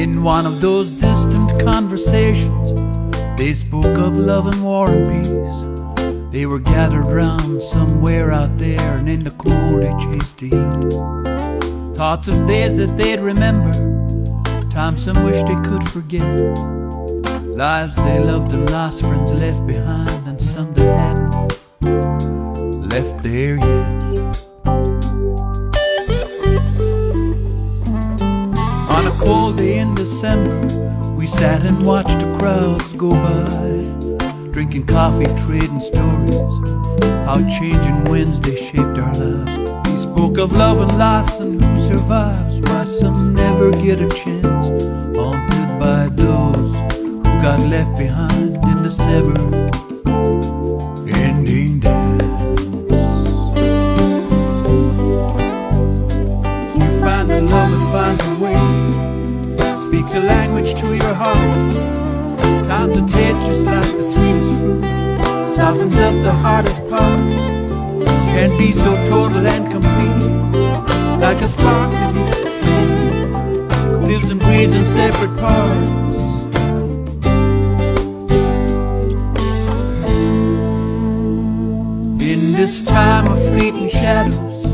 In one of those distant conversations, they spoke of love and war and peace. They were gathered round somewhere out there, and in the cold they chased the heat. Thoughts of days that they'd remember, times some wish they could forget. Lives they loved and lost, friends left behind, and some that hadn't left there yet. On a cold day in December, we sat and watched the crowds go by, drinking coffee, trading stories, how changing winds they shaped our lives. We spoke of love and loss and who survives, why some never get a chance, haunted by those who got left behind in this never-ending dance. You find the love that finds a way, speaks a language to your heart. Time to taste just like the sweetest fruit, softens up the hardest part. Can be so total and complete, like a spark that hits the flame, lives and breathes in separate parts. In this time of fleeting shadows,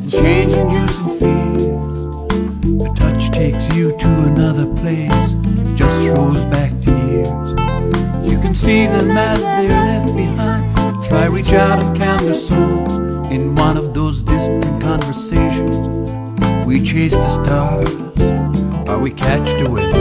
changing juice and fears, a touch takes you to another place, just rolls back to years. You can see them as they're left behind. Try reach out and count their souls. In one of those distant conversations, we chase the stars, or we catch the wind.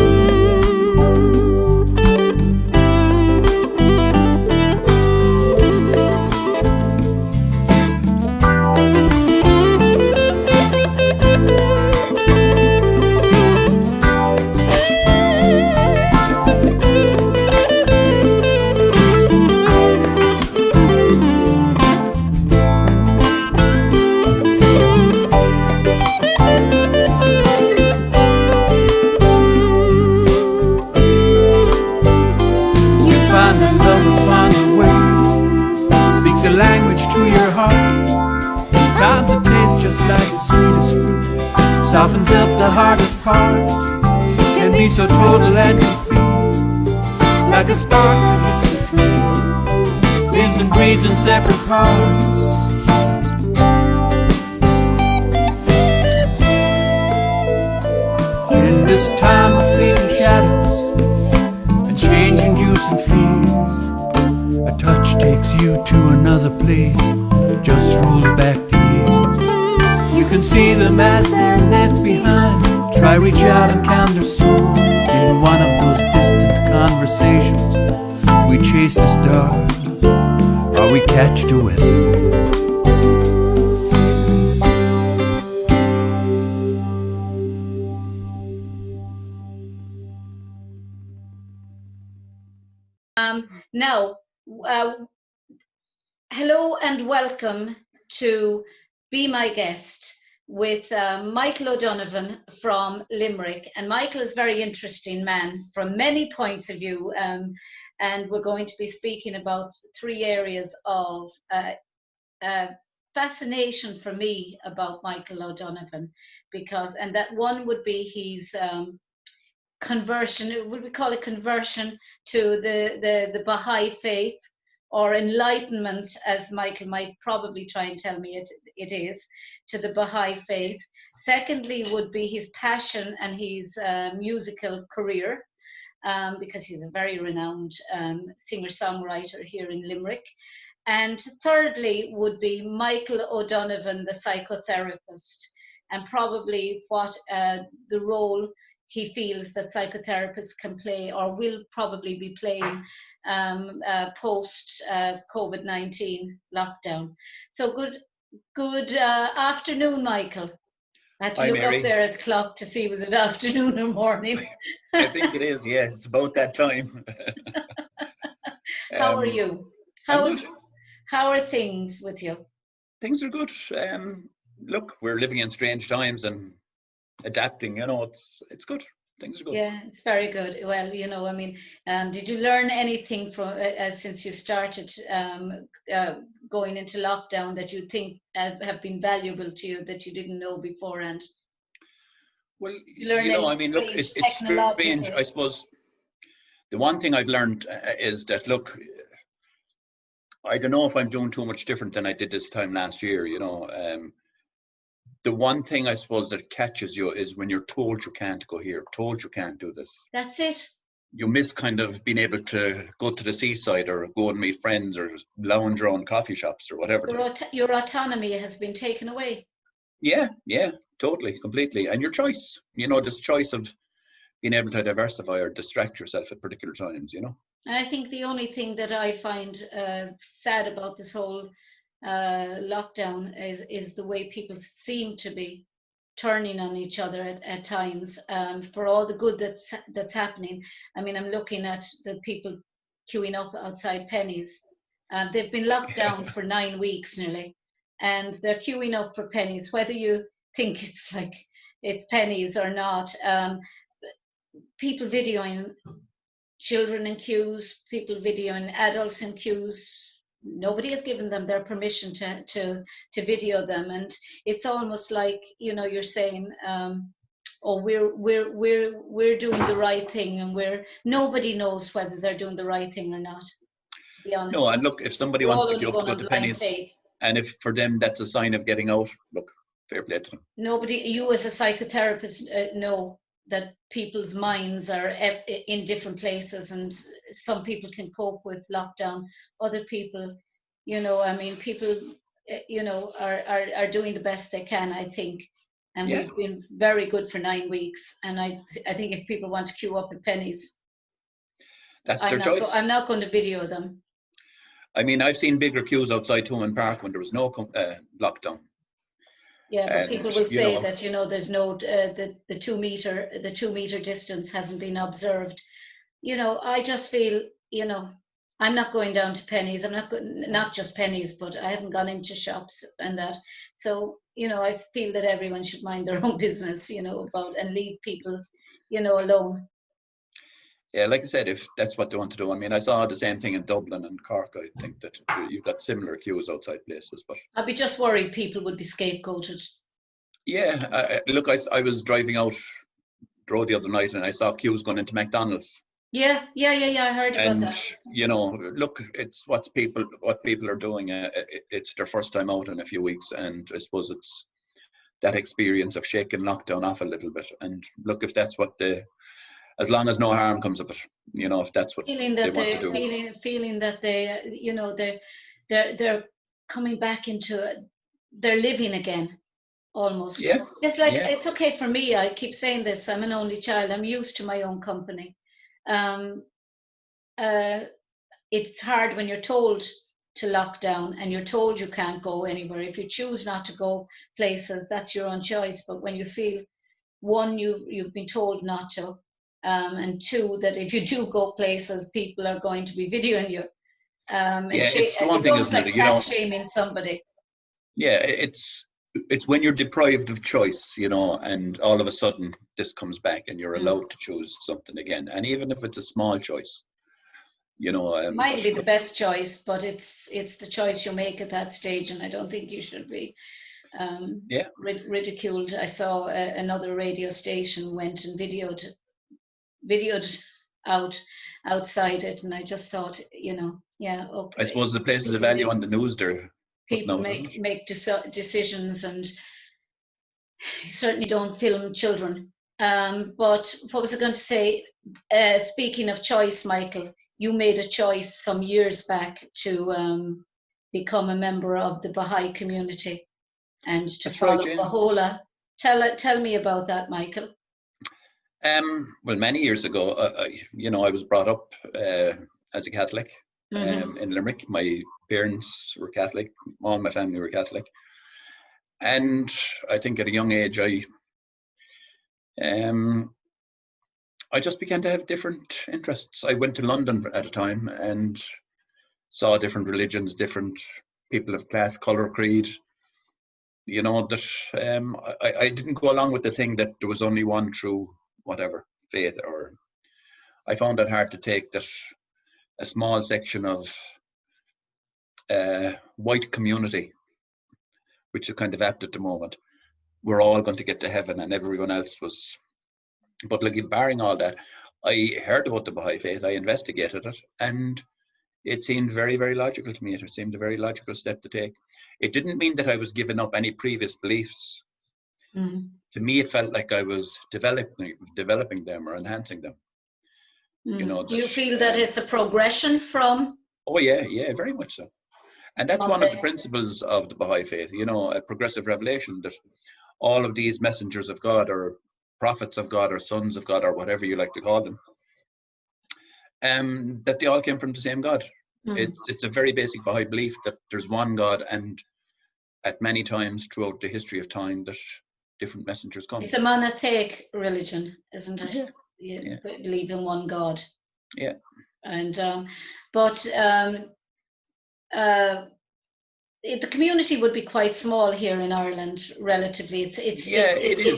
Softens up the hardest parts, can be so total and complete, like a spark that hits the flame, lives and breathes in separate parts. In this time of fleeting shadows and changing juice and fears, a touch takes you to another place, just rolls back to years. You can see them as they're left behind. Try reach out and count their souls. In one of those distant conversations, we chase the stars, or we catch the wind. Now, hello and welcome to Be My Guest with Michael O'Donovan from Limerick. And Michael is a very interesting man from many points of view. And we're going to be speaking about three areas of fascination for me about Michael O'Donovan, and that one would be his conversion, would we call it conversion to the Baha'i faith, or enlightenment, as Michael might probably try and tell me it is, to the Baha'i faith. Secondly would be his passion and his musical career, because he's a very renowned singer-songwriter here in Limerick. And thirdly would be Michael O'Donovan, the psychotherapist, and probably what the role he feels that psychotherapists can play, or will probably be playing post COVID-19 lockdown. So good afternoon, Michael. I had to look Mary. up there at the clock to see was it afternoon or morning. I think it is, yes, it's about that time. How are you? How are things with you? Things are good. Look, we're living in strange times and adapting, it's good. Things are good. Yeah, it's very good. Well, I mean, did you learn anything from since you started going into lockdown that you think have been valuable to you that you didn't know beforehand? Well, Learning I to mean, look, be it's strange. technological. I suppose the one thing I've learned is that, look, I don't know if I'm doing too much different than I did this time last year. The one thing I suppose that catches you is when you're told you can't go here, told you can't do this. That's it. You miss kind of being able to go to the seaside or go and meet friends or lounge around coffee shops or whatever it is. Your autonomy has been taken away. Yeah, totally, completely. And your choice, this choice of being able to diversify or distract yourself at particular times, And I think the only thing that I find sad about this whole lockdown is the way people seem to be turning on each other at times, for all the good that's happening. I mean, I'm looking at the people queuing up outside Pennies. They've been locked down for 9 weeks nearly, and they're queuing up for Pennies, whether you think it's Pennies or not. People videoing children in queues, people videoing adults in queues. Nobody has given them their permission to video them, and it's almost like, you're saying, oh, we're doing the right thing, and nobody knows whether they're doing the right thing or not, to be honest. No, and look, if somebody We're wants all to only queue up to going go on to blind Pennies, faith. and if for them that's a sign of getting out, look, fair play to them. You as a psychotherapist know that people's minds are in different places, and some people can cope with lockdown. Other people, people, are doing the best they can, I think. And Yeah. we've been very good for 9 weeks. And I think if people want to queue up at Pennies, That's their choice. I'm not going to video them. I mean, I've seen bigger queues outside Thomond Park when there was no lockdown. Yeah, but And, people will say that, there's no, the 2 meter distance hasn't been observed. I just feel, I'm not going down to Pennies. I'm not just Pennies, but I haven't gone into shops and that. So, I feel that everyone should mind their own business, and leave people, alone. Yeah, like I said, if that's what they want to do. I mean, I saw the same thing in Dublin and Cork. I think that you've got similar queues outside places, but I'd be just worried people would be scapegoated. yeah, look, I was driving out the road the other night and I saw queues going into McDonald's. Yeah, I heard about that. And look, it's what people are doing. It's their first time out in a few weeks, and I suppose it's that experience of shaking lockdown off a little bit. And look, if that's what as long as no harm comes of it, if that's what Feeling they that want to do. feeling that they're coming back into they're living again, almost. Yeah. It's like, it's okay for me. I keep saying this. I'm an only child. I'm used to my own company. It's hard when you're told to lock down and you're told you can't go anywhere. If you choose not to go places, that's your own choice. But when you feel, one, you've been told not to, and two, that if you do go places, people are going to be videoing you. It's the one thing, almost isn't like it? fat shaming somebody. Yeah, it's when you're deprived of choice, and all of a sudden this comes back and you're allowed to choose something again. And even if it's a small choice, Might be the best choice, but it's the choice you make at that stage, and I don't think you should be ridiculed. I saw another radio station went and videoed outside it, and I just thought, okay. I suppose the places of value on the news there. People make decisions, and you certainly don't film children. But what was I going to say? Speaking of choice, Michael, you made a choice some years back to become a member of the Baha'i community and to follow Baha'u'llah. Tell me about that, Michael. Well, many years ago, I was brought up as a Catholic in Limerick. My parents were Catholic. All my family were Catholic. And I think at a young age, I just began to have different interests. I went to London at a time and saw different religions, different people of class, colour, creed. That I didn't go along with the thing that there was only one true whatever faith, or I found it hard to take that a small section of white community, which is kind of apt at the moment, we're all going to get to heaven and everyone else was. But like, barring all that, I heard about the Baha'i faith, I investigated it, and it seemed very, very logical to me. It seemed a very logical step to take. It didn't mean that I was giving up any previous beliefs. Mm. To me, it felt like I was developing them or enhancing them. You know, Do you feel that it's a progression from? Oh yeah, very much so. And that's from one of the principles of the Baha'i faith, you know, a progressive revelation, that all of these messengers of God or prophets of God or sons of God or whatever you like to call them, that they all came from the same God. It's a very basic Baha'i belief that there's one God, and at many times throughout the history of time that different messengers come. It's a monotheic religion, isn't it? Yeah. You believe in one God. Yeah. And the community would be quite small here in Ireland, relatively. It's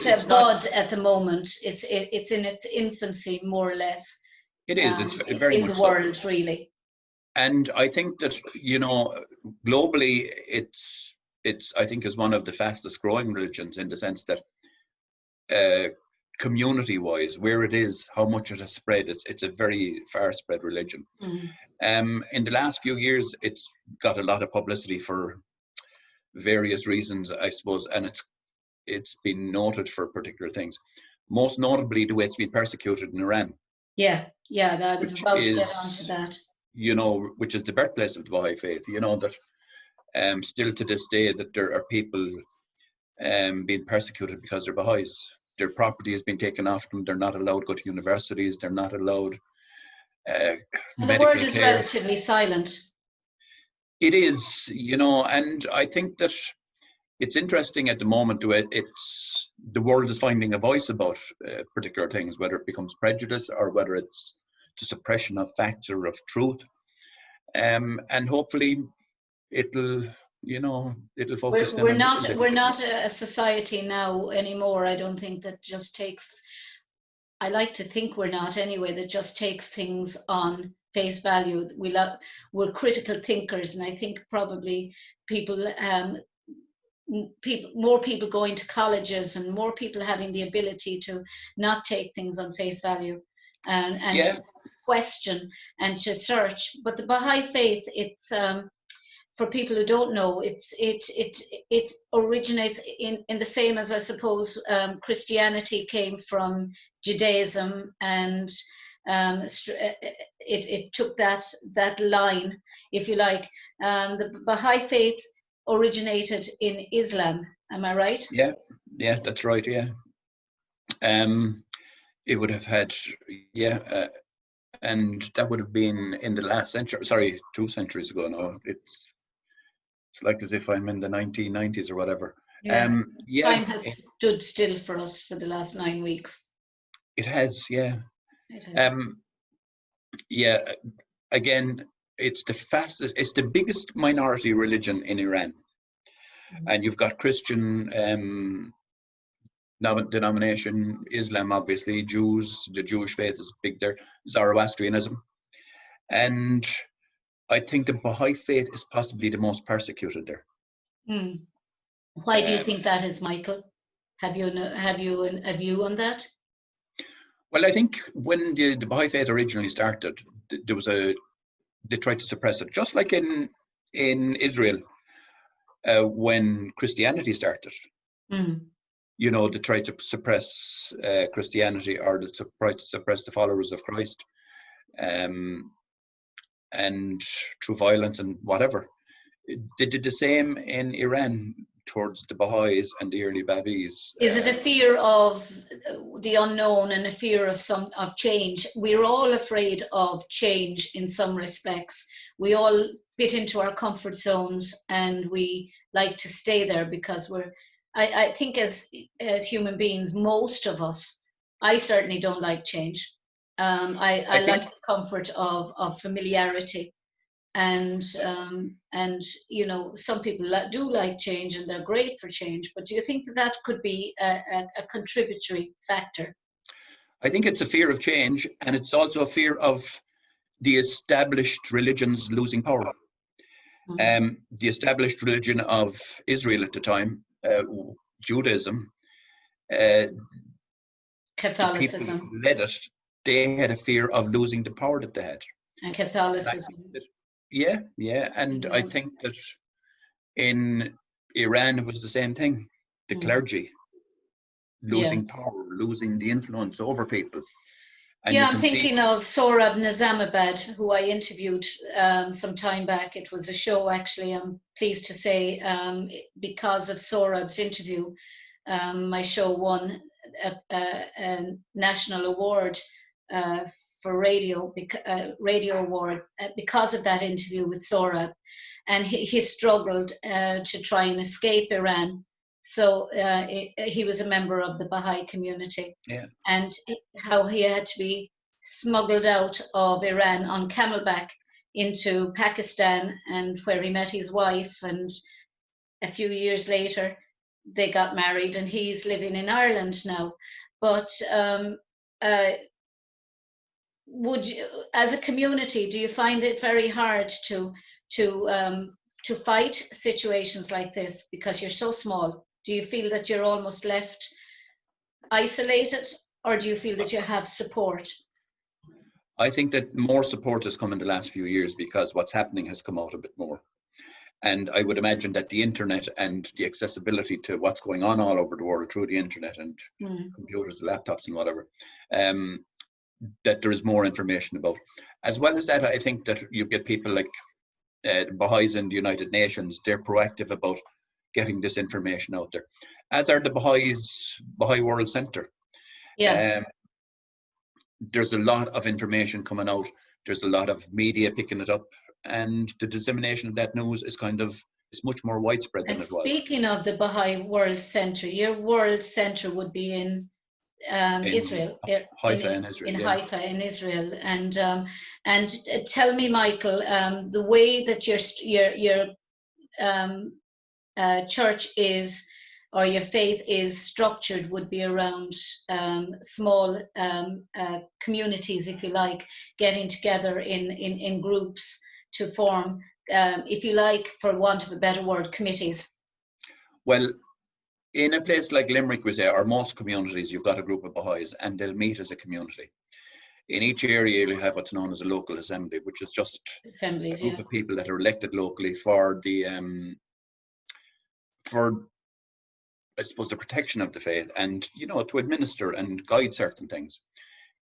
a bud at the moment. It's in its infancy, more or less. It is. It's very in much the world, so. Really. And I think that, you know, globally, it's I think is one of the fastest growing religions, in the sense that community-wise, where it is, how much it has spread, it's a very far spread religion. In the last few years, it's got a lot of publicity for various reasons, I suppose, and it's been noted for particular things. Most notably, the way it's been persecuted in Iran. Yeah, I was about to get onto that. You know, which is the birthplace of the Baha'i faith. You know that still to this day that there are people being persecuted because they're Baha'is. Their property has been taken off them. They're not allowed to go to universities. They're not allowed and medical the word is care. relatively silent. It is, you know, and I think that it's interesting at the moment. The world is finding a voice about particular things, whether it becomes prejudice or whether it's the suppression of facts or of truth, and hopefully it'll focus. We're not a society now anymore. I don't think that just takes. I like to think we're not anyway. That just takes things on face value. We're critical thinkers, and I think probably more people going to colleges and more people having the ability to not take things on face value and to question and to search. But the Baha'i faith, it's for people who don't know, it originates in the same as, I suppose, Christianity came from Judaism, and it took that line, if you like. The Baha'i faith originated in Islam. Am I right? Yeah, that's right. Yeah, it would have had, and that would have been in the last century. Sorry, 2 centuries ago now. It's like as if I'm in the 1990s or whatever. Time has stood still for us for the last 9 weeks. It has, yeah. It has. Again, it's the biggest minority religion in Iran. And you've got Christian denomination, Islam, obviously, Jews, the Jewish faith is big there, Zoroastrianism. And I think the Baha'i faith is possibly the most persecuted there. Why do you think that is, Michael? Have you a view on that? Well, I think when the Baha'i faith originally started, they tried to suppress it, just like in Israel when Christianity started. You know, they tried to suppress Christianity, or they tried to suppress the followers of Christ, and through violence and whatever. They did the same in Iran towards the Baha'is and the early Babis. Is it a fear of the unknown and a fear of change? We're all afraid of change in some respects. We all fit into our comfort zones and we like to stay there because I think as human beings, most of us, I certainly don't like change. I like the comfort of familiarity. And you know, some people do like change and they're great for change, but do you think that could be a contributory factor? I think it's a fear of change, and it's also a fear of the established religions losing power. The established religion of Israel at the time Judaism, the people Catholicism who led it, they had a fear of losing the power that they had. and And I Catholicism. think that, yeah, and I Yeah. think that in Iran it was the same thing. The clergy Yeah. losing power, losing the influence over people, and Yeah, you I'm can see. thinking of Sohrab Nizamabad, who I interviewed some time back. It was a show, actually, I'm pleased to say, because of Sohrab's interview, my show won a national award for radio award because of that interview with Sohrab. And he struggled to try and escape Iran. So he was a member of the Baha'i community. Yeah. And how he had to be smuggled out of Iran on camelback into Pakistan, and where he met his wife. And a few years later, they got married, and he's living in Ireland now. But would you, as a community, do you find it very hard to fight situations like this because you're so small? Do you feel that you're almost left isolated, or do you feel that you have support? I think that more support has come in the last few years because what's happening has come out a bit more. And I would imagine that the internet and the accessibility to what's going on all over the world through the internet and computers, laptops and whatever, that there is more information about. As well as that, I think that you get people like Baha'is in the United Nations. They're proactive about getting this information out there, as are the Baha'i World Centre. Yeah. There's a lot of information coming out. There's a lot of media picking it up, and the dissemination of that news is it's much more widespread than And it was. speaking of the Baha'i World Centre, your World Centre would be in Israel, Haifa in Israel. in Yeah. Haifa in Israel. And tell me, Michael, the way that your church is, or your faith is structured, would be around small communities, if you like, getting together in groups to form, if you like, for want of a better word, committees. Well, in a place like Limerick, we say, or most communities, you've got a group of Baha'is and they'll meet as a community. In each area, you have what's known as a local assembly, which is just Assemblies, a group of people that are elected locally for I suppose, the protection of the faith and, to administer and guide certain things.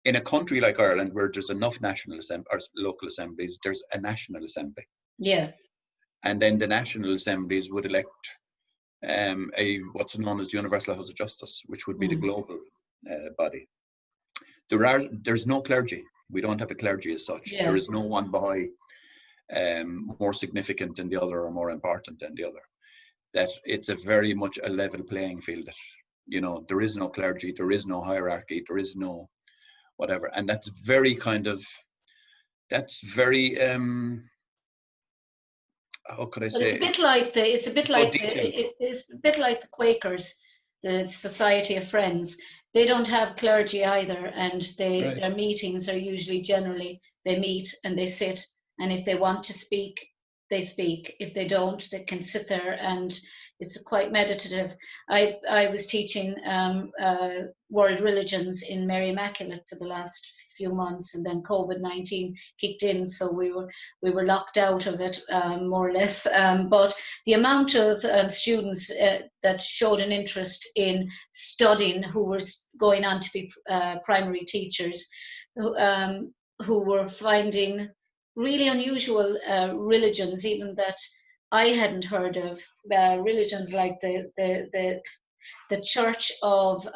In a country like Ireland, where there's enough national or local assemblies, there's a national assembly. Yeah. And then the national assemblies would elect what's known as the Universal House of Justice, which would be the global body. There's no clergy. We don't have a clergy as such. Yeah. There is no one Baha'i more significant than the other or more important than the other. That it's a very much a level playing field. That, there is no clergy, there is no hierarchy, there is no whatever, and that's very how could I say? It's a bit like the Quakers, the Society of Friends. They don't have clergy either, and Right. Their meetings are usually they meet and they sit, and if they want to speak, they speak. If they don't, they can sit there, and it's quite meditative. I was teaching world religions in Mary Immaculate for the last few months, and then COVID-19 kicked in, so we were locked out of it, more or less. But the amount of students that showed an interest in studying, who were going on to be primary teachers, who were finding really unusual religions, even that I hadn't heard of, religions like the Church of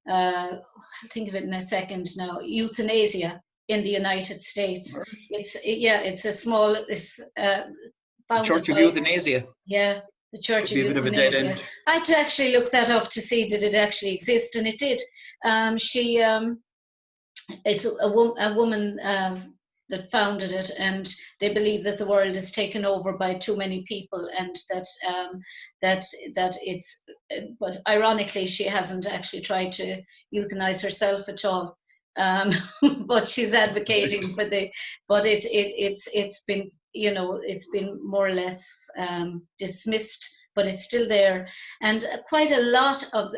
I'll think of it in a second now, euthanasia in the United States. Right. It's a small, The Church of Euthanasia. Yeah, the Church of Could be a bit of a dead Euthanasia. end. I had to actually look that up to see did it actually exist, and it did. It's a woman that founded it, and they believe that the world is taken over by too many people, and that it's. But ironically, she hasn't actually tried to euthanize herself at all. But she's advocating for the. But it's been it's been more or less dismissed but it's still there. And quite a lot of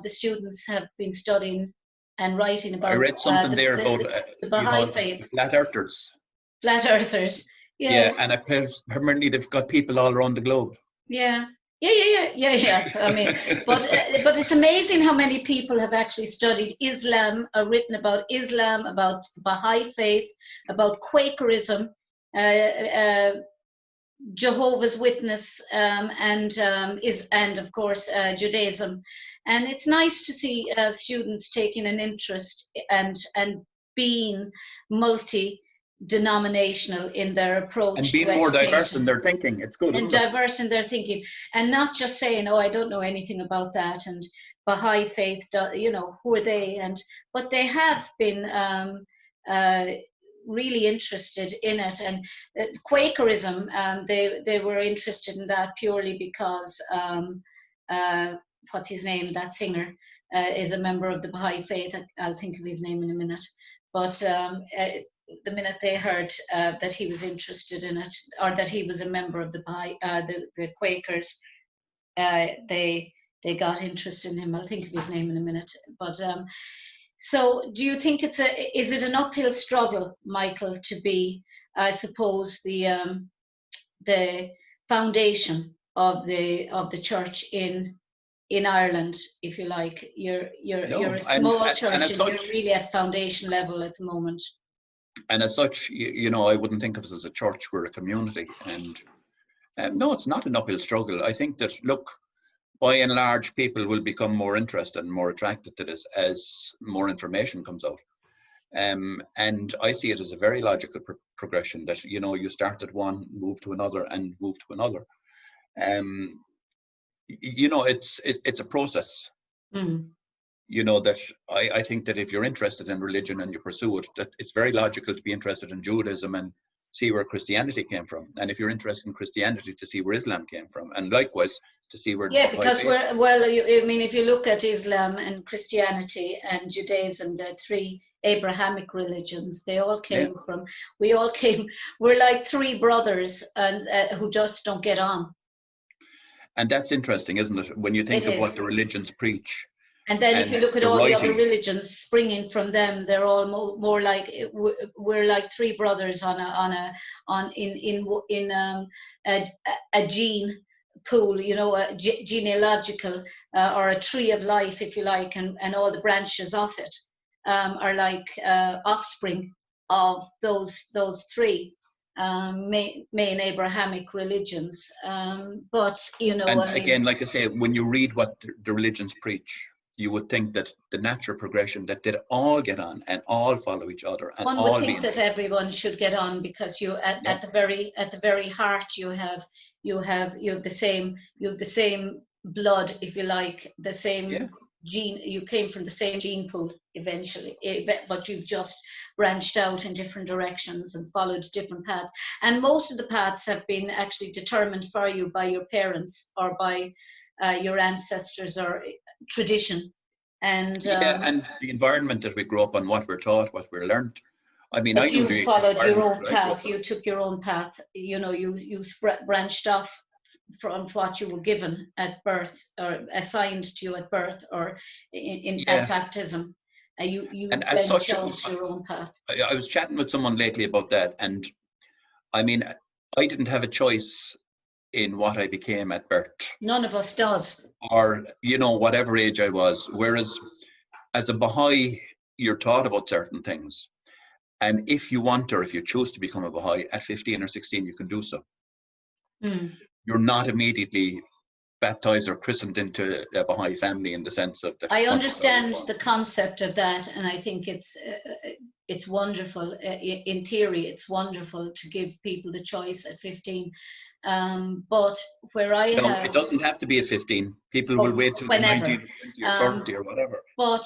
the students have been studying and writing I about read something there about the you Baha'i know, faith, flat earthers. flat earthers. Yeah, Yeah, and apparently they've got people all around the globe. yeah. Yeah. I mean, but it's amazing how many people have actually studied Islam, written about Islam, about the Baha'i faith, about Quakerism, Jehovah's Witness, and of course Judaism. And it's nice to see students taking an interest and being multi-denominational in their And approach to being more diverse education, in their thinking. It's good, and isn't it? diverse in their thinking, and not just saying, "Oh, I don't know anything about that," and Baha'i faith, who are they? But they have been uh, really interested in it, and Quakerism. They were interested in that purely because what's his name? That singer is a member of the Baha'i faith. I'll think of his name in a minute. But the minute they heard that he was interested in it, or that he was a member of the Quakers, they got interested in him. I'll think of his name in a minute. But so, do you think is it an uphill struggle, Michael, to be, I suppose, the foundation of the church in Ireland, if you like? You're No, a small and church, as and you're such, really at foundation level at the moment. I wouldn't think of us as a church. We're a community, and no, it's not an uphill struggle. I think that, look, by and large, people will become more interested and more attracted to this as more information comes out. And I see it as a very logical progression that, you start at one, move to another, and move to another. Um, it's a process. Mm. That I think that if you're interested in religion and you pursue it, that it's very logical to be interested in Judaism and see where Christianity came from. And if you're interested in Christianity, to see where Islam came from. And likewise, to see where the Yeah, Baha'i because faith. if you look at Islam and Christianity and Judaism, they're three Abrahamic religions. They all Yeah. came from, we all came, we're like three brothers and who just don't get on. And that's interesting, isn't it? When you It think of what is. the religions preach And then if and you look at the all the other writing. religions springing from them, they're all more like, we're like three brothers in a gene pool, a genealogical or a tree of life, if you like, and all the branches of it are like offspring of those three main Abrahamic religions. But And I mean, again, like I say, when you read what the religions preach, you would think that the natural progression, that they'd all get on and all follow each other and one would all be think that interested. everyone should get on, because Yeah. at the very heart you have the same blood, if you like, the Yeah. same gene. You came from the same gene pool eventually, but you've just branched out in different directions and followed different paths. And most of the paths have been actually determined for you by your parents or by your ancestors or tradition. And Yeah. And the environment that we grew up on, what we're taught, what we're learned. I mean, I but knew you the followed your environment own that I grew up path. in. You took your own path. You branched off from what you were given at birth, or assigned to you at birth, or at Yeah. baptism. You And as then such, chose your own path. I was chatting with someone lately about that. And I mean, I didn't have a choice in what I became at birth, None of us does. or, whatever age I was. Whereas as a Baha'i, you're taught about certain things. And if you want, or if you choose to become a Baha'i at 15 or 16, you can do so. Mm. You're not immediately baptized or christened into a Baha'i family in the sense of that I once your child is understand born. the concept of that, and I think it's wonderful. In theory, it's wonderful to give people the choice at 15. But where I No, it have, doesn't have to be at 15. People will or wait till they're whenever, 19 or 20 or um, 30 or whatever. but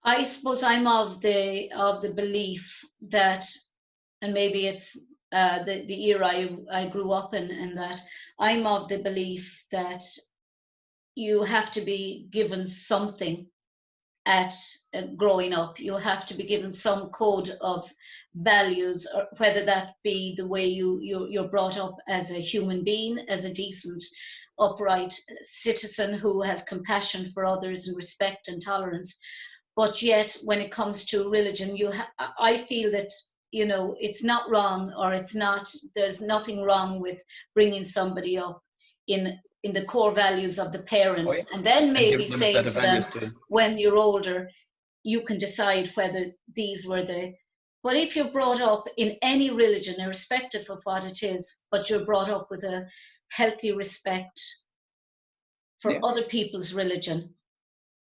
I suppose I'm of the belief that, and maybe it's the era I grew up in that I'm of the belief that you have to be given something at growing up. You have to be given some code of values, or whether that be the way you're brought up as a human being, as a decent, upright citizen who has compassion for others and respect and tolerance. But yet, when it comes to religion, I feel that, you know, it's not wrong, or there's nothing wrong with bringing somebody up in the core values of the Oh, yeah. parents, and then And maybe give them a set saying of to them, values to. when you're older, you can decide whether these were the. But if you're brought up in any religion, irrespective of what it is, but you're brought up with a healthy respect for Yeah. other people's religion,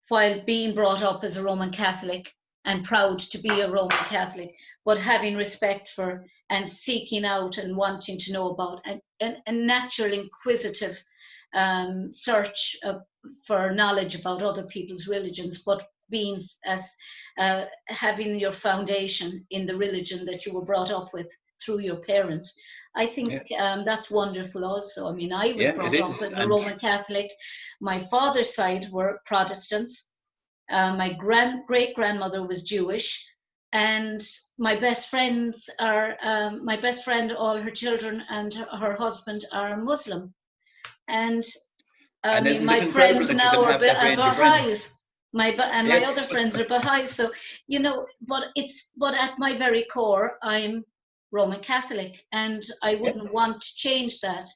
while being brought up as a Roman Catholic and proud to be a Roman Catholic, but having respect for and seeking out and wanting to know about a natural inquisitive search for knowledge about other people's religions, but being as having your foundation in the religion that you were brought up with through your parents. I think that's wonderful also. I mean, I was brought up as a Roman Catholic. My father's side were Protestants. My great-grandmother was Jewish. And my best friends are, all her children and her husband are Muslim. And I mean, my friends now are Baha'is. My other friends are Baha'is. So, you know, but at my very core, I'm Roman Catholic, and I wouldn't want to change that.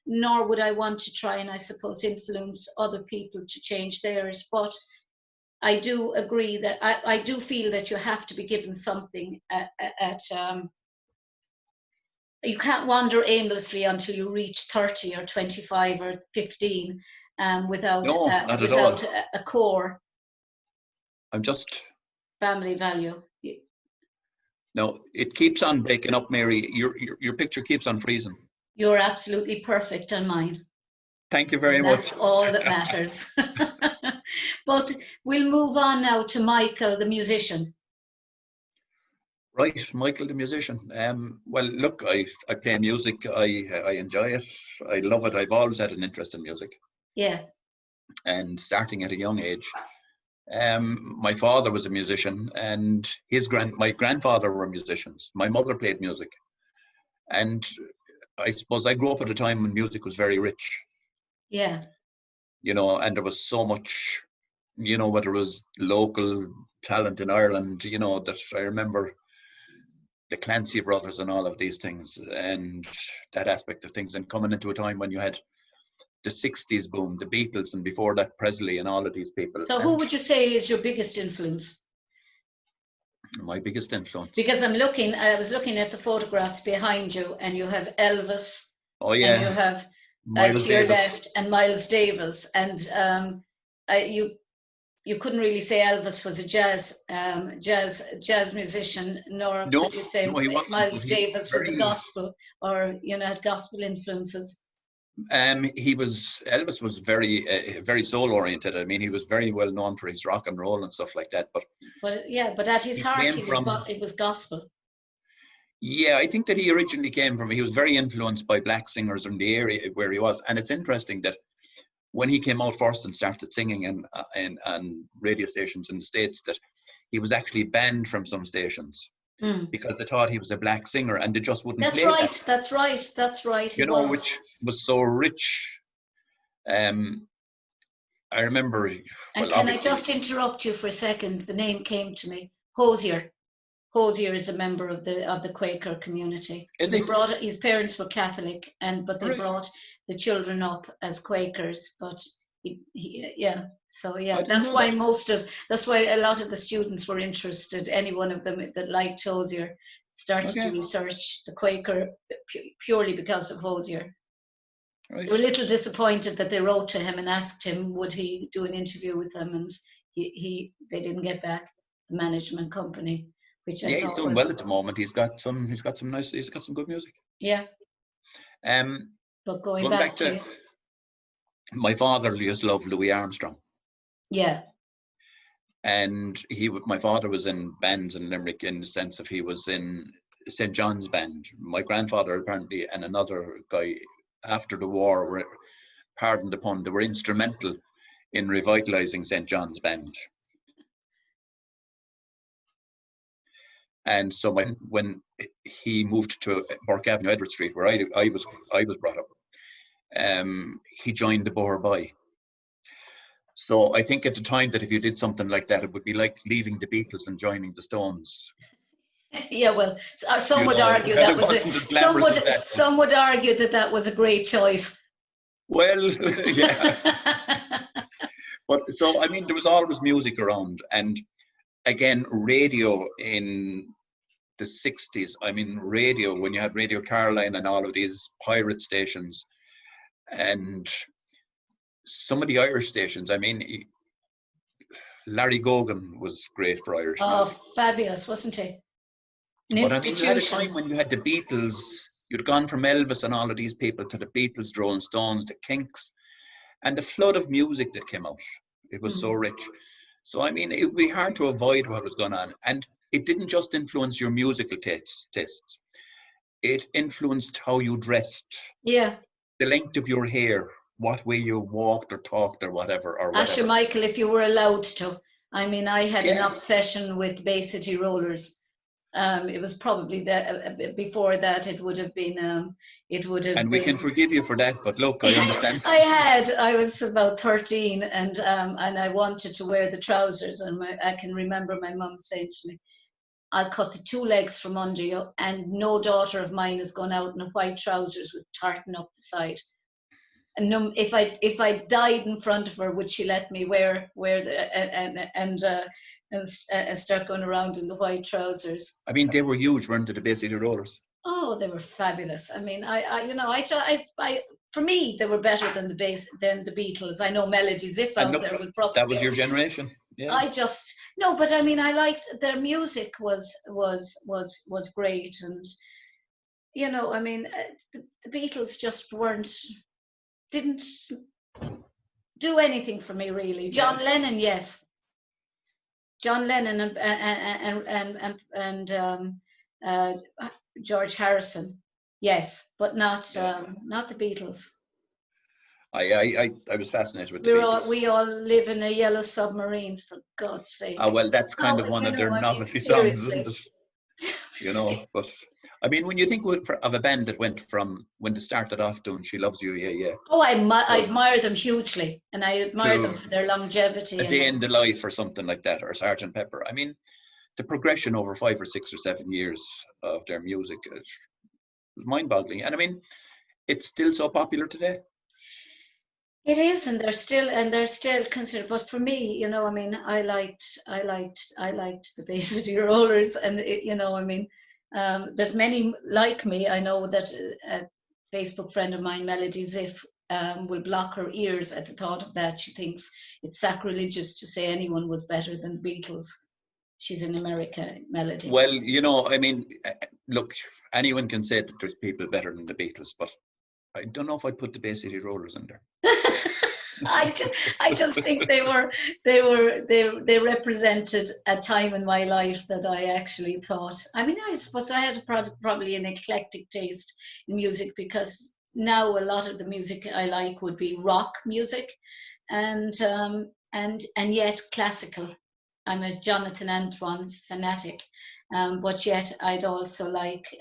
Nor would I want to try and, I suppose, influence other people to change theirs. But I do agree that I do feel that you have to be given something you can't wander aimlessly until you reach 30 or 25 or 15 without a core family value. No, it keeps on breaking up, Mary. Your picture keeps on freezing. You're absolutely perfect on mine. Thank you very much. That's all that matters. But we'll move on now to Michael, the musician. Right, Michael, the musician. Well, look, I play music. I enjoy it. I love it. I've always had an interest in music. Yeah. And starting at a young age. My father was a musician, and my grandfather were musicians. My mother played music. And I suppose I grew up at a time when music was very rich. Yeah. You know, and there was so much, you know, whether it was local talent in Ireland, you know, that I remember the Clancy brothers and all of these things, and that aspect of things, and coming into a time when you had the 60s boom, the Beatles, and before that Presley and all of these people. So who would you say is your biggest influence? My biggest influence? Because I was looking at the photographs behind you, and you have Elvis. Oh yeah. And you have Miles to your Davis. left, and Miles Davis, and you couldn't really say Elvis was a jazz musician, nor could you say Miles Davis was a gospel, or, you know, had gospel influences. Elvis was very soul oriented. I mean, he was very well known for his rock and roll and stuff like that. But at his heart, it was gospel. Yeah, I think that he originally he was very influenced by black singers in the area where he was. And it's interesting that when he came out first and started singing on radio stations in the States, that he was actually banned from some stations because they thought he was a black singer, and they just wouldn't play that. That's right. You know, which was so rich. I remember. And can I just interrupt you for a second? The name came to me. Hosier. Hosier is a member of the Quaker community. His parents were Catholic, but they brought the children up as Quakers. But that's why a lot of the students were interested. Any one of them that liked Hosier started to research the Quaker purely because of Hosier. Right. They were a little disappointed that they wrote to him and asked him would he do an interview with them, and they didn't get back. The management company. He's doing well at the moment. He's got some good music. Yeah. But going back to my father used to love Louis Armstrong. Yeah. And my father was in bands in Limerick, in the sense of he was in St. John's band. My grandfather apparently and another guy after the war were, pardon the pun, they were instrumental in revitalizing St. John's band. And so when he moved to Burke Avenue, Edward Street, where I was brought up, he joined the Boer Boy. So I think at the time that if you did something like that, it would be like leaving the Beatles and joining the Stones. Yeah, well, some You would know, argue that that it was wasn't as glamorous as that. some would argue that that was a great choice. Well, yeah. But so, I mean, there was always music around. And again, radio in the 60s, I mean, radio, when you had Radio Caroline and all of these pirate stations, and some of the Irish stations, I mean, Larry Gogan was great for Irish Oh, music. fabulous, wasn't he? An But I mean, you had a institution. time when you had the Beatles, you'd gone from Elvis and all of these people to the Beatles, the Rolling Stones, the Kinks, and the flood of music that came out. It was so rich. So, I mean, it would be hard to avoid what was going on. And it didn't just influence your musical tastes. It influenced how you dressed. Yeah. The length of your hair, what way you walked or talked or whatever. Asher Michael, if you were allowed to. I mean, I had an Yeah. obsession with Bay City Rollers. It was probably that before that it would have been And we can forgive you for that, but look, I understand. I was about 13 and I wanted to wear the trousers, and I can remember my mum saying to me, I'll cut the two legs from under you, and no daughter of mine has gone out in white trousers with tartan up the side. And if I died in front of her, would she let me wear the and start going around in the white trousers? I mean, they were huge, weren't they, the Bay City Rollers? Oh, they were fabulous. I mean, for me, they were better than the Beatles. I know Melody Ziff out there will probably. That was your generation. Yeah. But I mean, I liked their music was great, and you know, I mean, the Beatles just didn't do anything for me really. John Lennon, yes. John Lennon and George Harrison, yes, but not the Beatles. I was fascinated with the Beatles. We all live in a yellow submarine, for God's sake. Oh, well, that's kind of one of their novelty songs, isn't it? You know, but I mean, when you think of a band that went from when they started off doing "She Loves You," yeah, yeah. Oh, I admire them hugely, and I admire them for their longevity. A Day in the Life or something like that, or Sgt. Pepper. I mean, the progression over 5 or 6 or 7 years of their music was mind-boggling, and I mean, it's still so popular today. It is, and they're still considered. But for me, you know, I mean, I liked the Bay City Rollers, and you know, I mean, there's many like me. I know that a Facebook friend of mine, Melody Ziff, will block her ears at the thought of that. She thinks it's sacrilegious to say anyone was better than the Beatles. She's in America, Melody. Well, you know, I mean, look, anyone can say that there's people better than the Beatles, but I don't know if I'd put the Bay City Rollers in there. I just think they represented a time in my life that I actually thought. I mean, I suppose I had probably an eclectic taste in music, because now a lot of the music I like would be rock music, and yet classical. I'm a Jonathan Antoine fanatic, but yet I'd also like.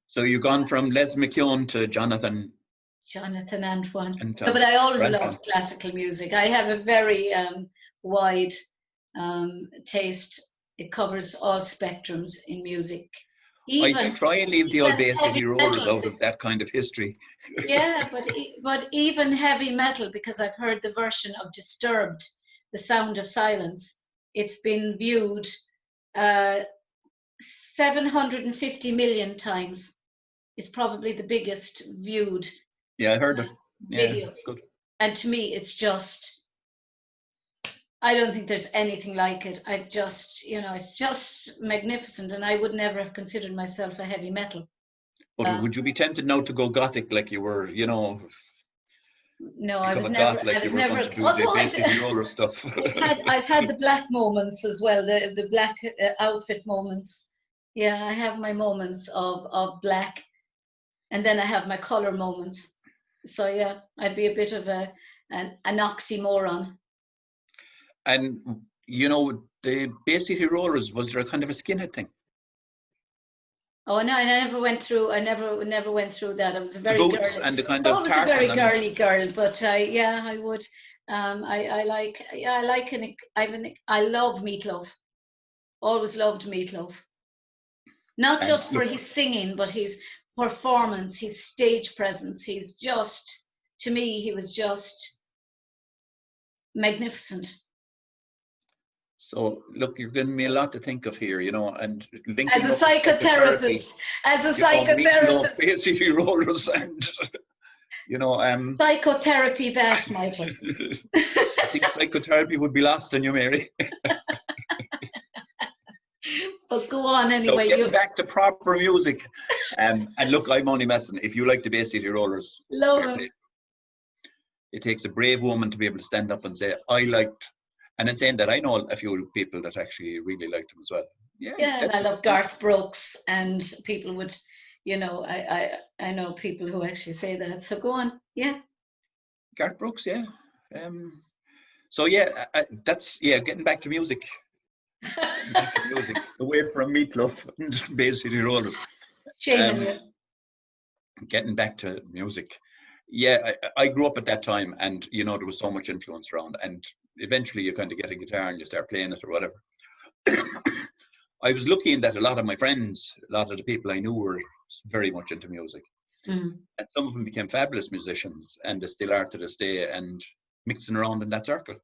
So you've gone from Les McKeown to Jonathan Antoine. No, but I always loved classical music. I have a very wide taste. It covers all spectrums in music. I try and leave the old Bay City Rollers out of that kind of history. Yeah, but even heavy metal, because I've heard the version of Disturbed, The Sound of Silence. It's been viewed 750 million times. It's probably the biggest viewed. Yeah, I heard it. Yeah, video. it's good. And to me, it's just, I don't think there's anything like it. I've just, you know, it's just magnificent, and I would never have considered myself a heavy metal. But would you be tempted now to go gothic like you were, you know? No, I was never. Like I was you were never. going to do the Bay City Roller stuff. I've had the black moments as well, the black outfit moments. Yeah, I have my moments of black, and then I have my color moments. So yeah, I'd be a bit of an oxymoron. And you know, the Bay City Rollers, was there a kind of a skinhead thing? Oh no, I never went through. I never went through that. I was a The very boots girly. and the kind So I of was a very tartan and girly girl, but I would. I like. Yeah, I like an. I love Meatloaf. Always loved Meatloaf. Not just for look, his singing, but his performance, his stage presence. He's just, to me, he was just magnificent. so look, you're giving me a lot to think of here, and As linking a up with psychotherapy, psychotherapist, as a meatloaf, psychotherapist, basically rollers, and psychotherapy that, Michael. I think psychotherapy would be lost on you, Mary. But go on So anyway. getting back to proper music, and look, I'm only messing. If you like the Bay City Rollers, Love fair him. play. It takes a brave woman to be able to stand up and say, I liked, and in saying that, I know a few people that actually really liked them as well. Yeah, Yeah, and that's I love Garth Brooks, and people would, I know people who actually say that. So go on. Yeah. Garth Brooks, yeah. So yeah, that's, getting back to music. Back to music, away from Meatloaf and Bay City Rollers. Shame on Um, you. Getting back to music. Yeah, I grew up at that time, and there was so much influence around, and eventually you kind of get a guitar and you start playing it or whatever. I was lucky in that a lot of my friends, a lot of the people I knew were very much into music. Mm. And some of them became fabulous musicians, and they still are to this day, and mixing around in that circle.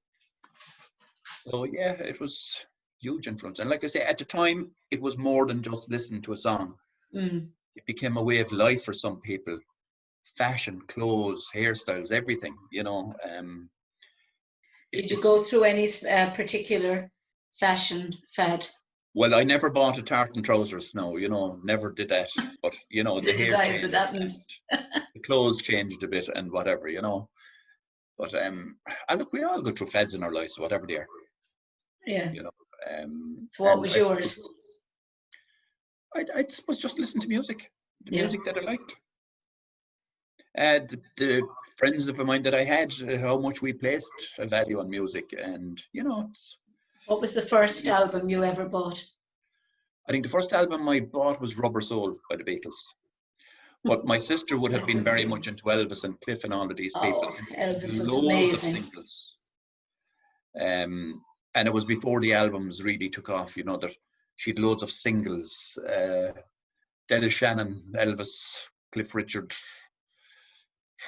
So yeah, it was huge influence. And like I say, at the time, it was more than just listening to a song. Mm. It became a way of life for some people. Fashion, clothes, hairstyles, everything, Did you go through any particular fashion fad? Well, I never bought a tartan trousers, no, never did that. But, the hair Guys, it changed happens. and the clothes changed a bit and whatever, But and look, we all go through fads in our lives, whatever they are, Yeah. you know. So what And was I yours? suppose I suppose just listen to music, the Yeah. music that I liked. The friends of mine that I had, how much we placed a value on music, and What was the first album you ever bought? I think the first album I bought was Rubber Soul by the Beatles. But my sister would have been very much into Elvis and Cliff and all of these people. Oh, Elvis was Loads of amazing. singles. And it was before the albums really took off, that she'd loads of singles. Del Shannon, Elvis, Cliff Richard,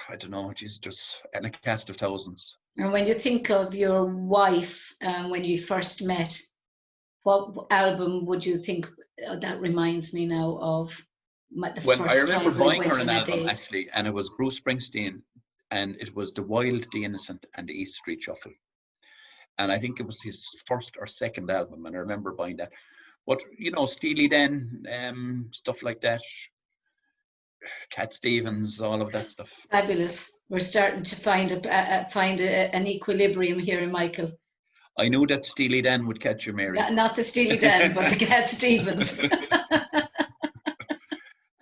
I don't know, just and a cast of thousands. And when you think of your wife, when you first met, what album would you think that reminds me now of the Well, I first remember time we buying went her an on a album date? actually, and it was Bruce Springsteen, and it was The Wild, the Innocent, and the East Street Shuffle. And I think it was his first or second album, and I remember buying that. But Steely Dan, stuff like that, Cat Stevens, all of that stuff. Fabulous. We're starting to find an equilibrium here in Michael. I knew that Steely Dan would catch you, Mary. Not the Steely Dan, but the Cat Stevens.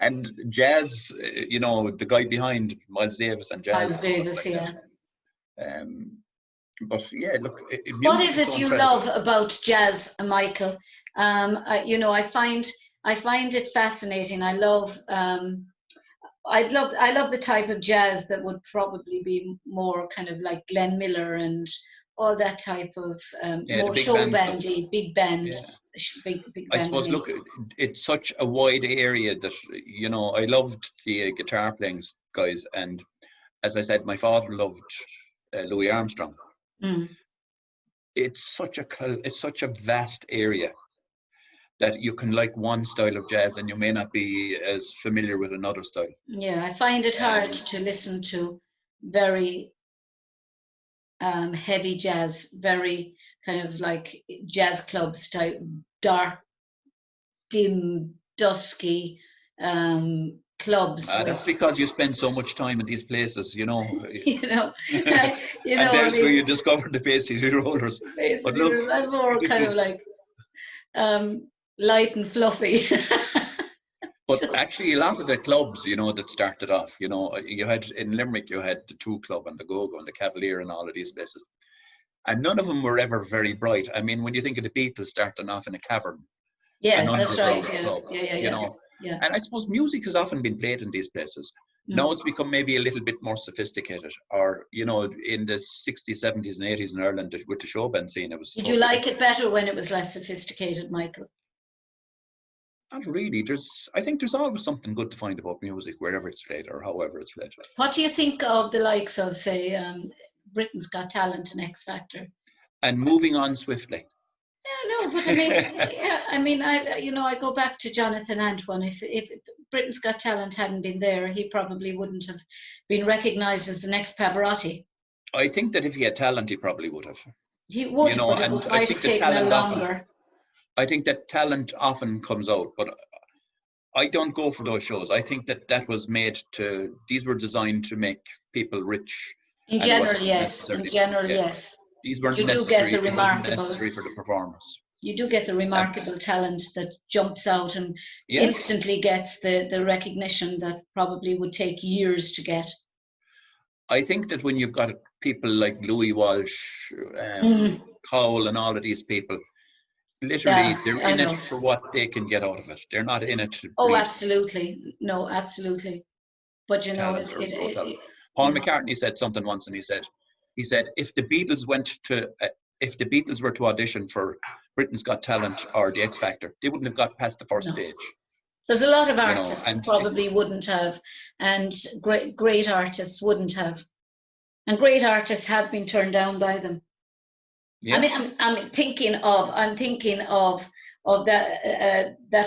And jazz, the guy behind Miles Davis and jazz. Miles Davis, like yeah. But yeah, look. What is it you love about jazz, Michael? I find it fascinating. I love the type of jazz that would probably be more kind of like Glenn Miller and all that type of more show bandy, big band. Yeah. Big band. I suppose, look, it's such a wide area that, I loved the guitar playing guys. And as I said, my father loved Louis Armstrong. Mm. It's such a vast area that you can like one style of jazz and you may not be as familiar with another style. Yeah, I find it hard to listen to very heavy jazz, very kind of like jazz club style, dark, dim, dusky clubs. That's because you spend so much time in these places, and that's where you discover the Bay City Rollers. But look, I'm more kind of like light and fluffy. But actually, a lot of the clubs, that started off, you had in Limerick, you had the Two Club and the Go-Go and the Cavalier and all of these places. And none of them were ever very bright. I mean, when you think of the Beatles starting off in a cavern. Yeah, that's right. Yeah. Club, Yeah. And I suppose music has often been played in these places. Now it's become maybe a little bit more sophisticated. Or, you know, in the 60s, 70s and 80s in Ireland with the show band scene, it was Did you like it better when it was less sophisticated, Michael? not really. I think there's always something good to find about music, wherever it's played or however it's played. What do you think of the likes of, say, Britain's Got Talent and X Factor? And moving on swiftly. Yeah, no, but I mean, yeah, I mean, I go back to Jonathan Antoine. If Britain's Got Talent hadn't been there, he probably wouldn't have been recognised as the next Pavarotti. I think that if he had talent, he probably would have. He would, You know, but and it I might think have the taken a talent longer. I think that talent often comes out, but I don't go for those shows. I think that was made these were designed to make people rich. In general, yes. In general, yes. These weren't You do necessary. get the It wasn't remarkable. necessary for the performers. You do get the remarkable talent that jumps out and instantly gets the recognition that probably would take years to get. I think that when you've got people like Louis Walsh, Cowell, and all of these people, literally they're in it for what they can get out of it. They're not in it to Oh, breed absolutely. No, absolutely. But you know, Paul McCartney said something once, and he said if the Beatles were to audition for Britain's Got Talent or the X Factor, they wouldn't have got past the first stage. There's a lot of artists probably wouldn't have, and great artists wouldn't have, and great artists have been turned down by them. Yeah. I mean, I'm thinking of that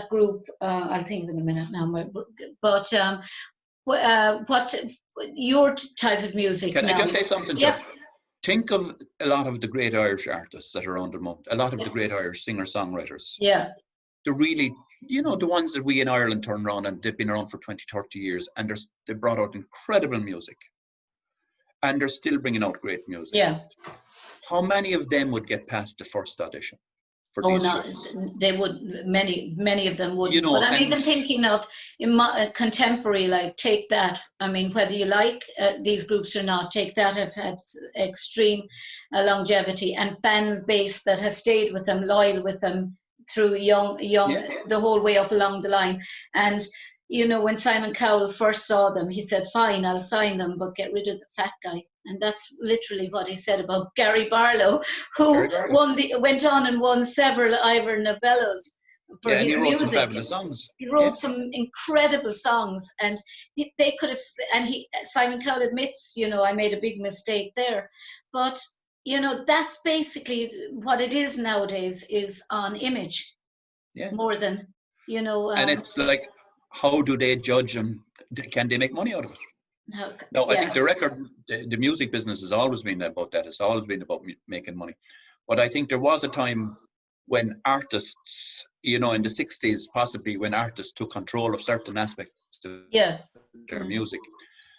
group. I'll think of it in a minute now. But what your type of music? Can now? I just say something? Yeah. Think of a lot of the great Irish artists that are around the moment. A lot of the great Irish singer-songwriters. Yeah. They're really, you know, the ones that we in Ireland turn around, and they've been around for 20, 30 years, and they brought out incredible music. And they're still bringing out great music. Yeah. How many of them would get past the first audition for these shows? They would. Many of them would. You know, but I'm even thinking of contemporary, like Take That. I mean, whether you like these groups or not, Take That have had extreme longevity and fan base that have stayed with them, loyal with them through young, the whole way up along the line. And you know, when Simon Cowell first saw them, he said, "Fine, I'll sign them, but get rid of the fat guy." And that's literally what he said about Gary Barlow, who went on and won several Ivor Novellos for his music. Some fabulous songs. He wrote some incredible songs, and they could have. And Simon Cowell admits, you know, I made a big mistake there, but you know, that's basically what it is nowadays, is on image, more than, you know. And it's like, how do they judge, and can they make money out of it? No, I think the music business has always been about that. It's always been about making money. But I think there was a time when artists, you know, in the 60s, possibly, when artists took control of certain aspects of their music,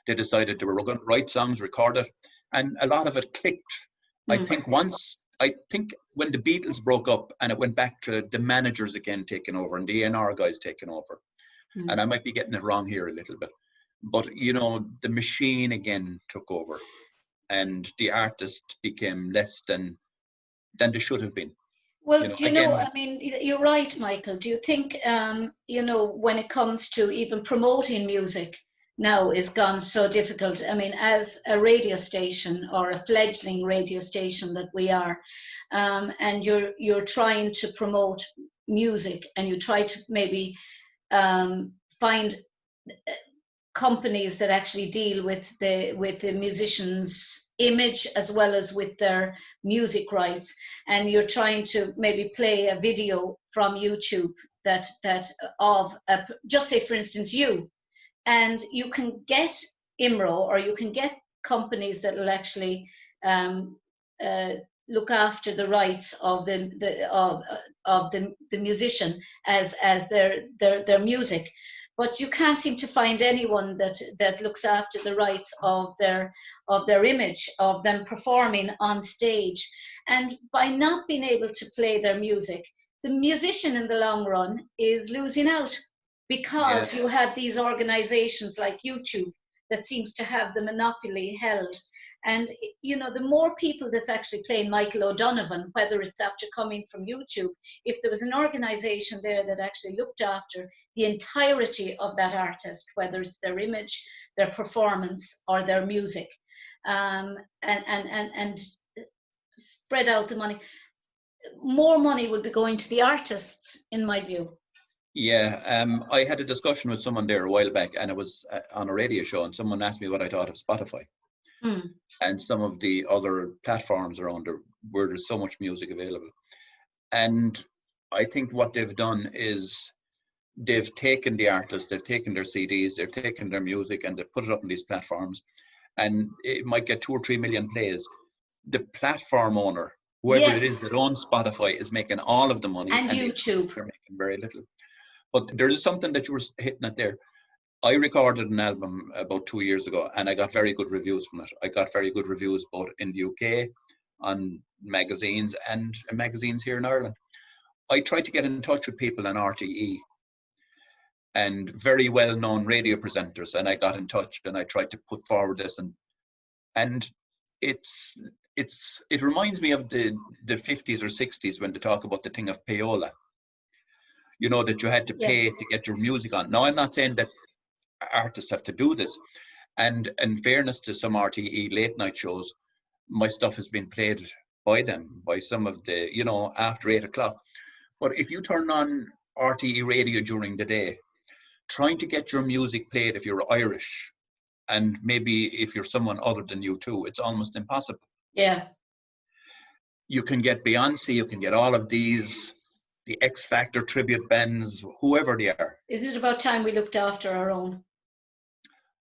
they decided they were going to write songs, record it, and a lot of it clicked. I think when the Beatles broke up and it went back to the managers again taking over and the A&R guys taking over, and I might be getting it wrong here a little bit, but you know, the machine again took over, and the artist became less than they should have been. Well, I mean, you're right, Michael. Do you think, you know, when it comes to even promoting music now is gone so difficult? I mean, as a radio station, or a fledgling radio station that we are, and you're trying to promote music, and you try to maybe find companies that actually deal with the musician's image as well as with their music rights, and you're trying to maybe play a video from YouTube that of just say, for instance, and you can get IMRO, or you can get companies that will actually look after the rights of the musician as their music. But you can't seem to find anyone that looks after the rights of their image, of them performing on stage. And by not being able to play their music, the musician in the long run is losing out, because you have these organizations like YouTube that seems to have the monopoly held. And, you know, the more people that's actually playing Michael O'Donovan, whether it's after coming from YouTube, if there was an organization there that actually looked after the entirety of that artist, whether it's their image, their performance, or their music, and spread out the money, more money would be going to the artists, in my view. Yeah, I had a discussion with someone there a while back, and it was on a radio show, and someone asked me what I thought of Spotify and some of the other platforms around there where there's so much music available. And I think what they've done is they've taken the artists, they've taken their CDs, they've taken their music, and they've put it up on these platforms, and it might get 2 or 3 million plays. The platform owner, whoever it is that owns Spotify, is making all of the money, and YouTube, they're making very little. But there is something that you were hitting at there. I recorded an album about 2 years ago, and I got very good reviews from it. I got very good reviews both in the UK, on magazines, and magazines here in Ireland. I tried to get in touch with people on RTE and very well-known radio presenters, and I got in touch and I tried to put forward this, and it reminds me of the 50s or 60s when they talk about the thing of payola. You know, that you had to pay to get your music on. Now, I'm not saying that artists have to do this. And in fairness to some RTE late night shows, my stuff has been played by them, by some of the, you know, after 8 o'clock. But if you turn on RTE radio during the day, trying to get your music played if you're Irish, and maybe if you're someone other than you too, it's almost impossible. Yeah. You can get Beyonce, you can get all of these, the X Factor tribute bands, whoever they are. Isn't it about time we looked after our own?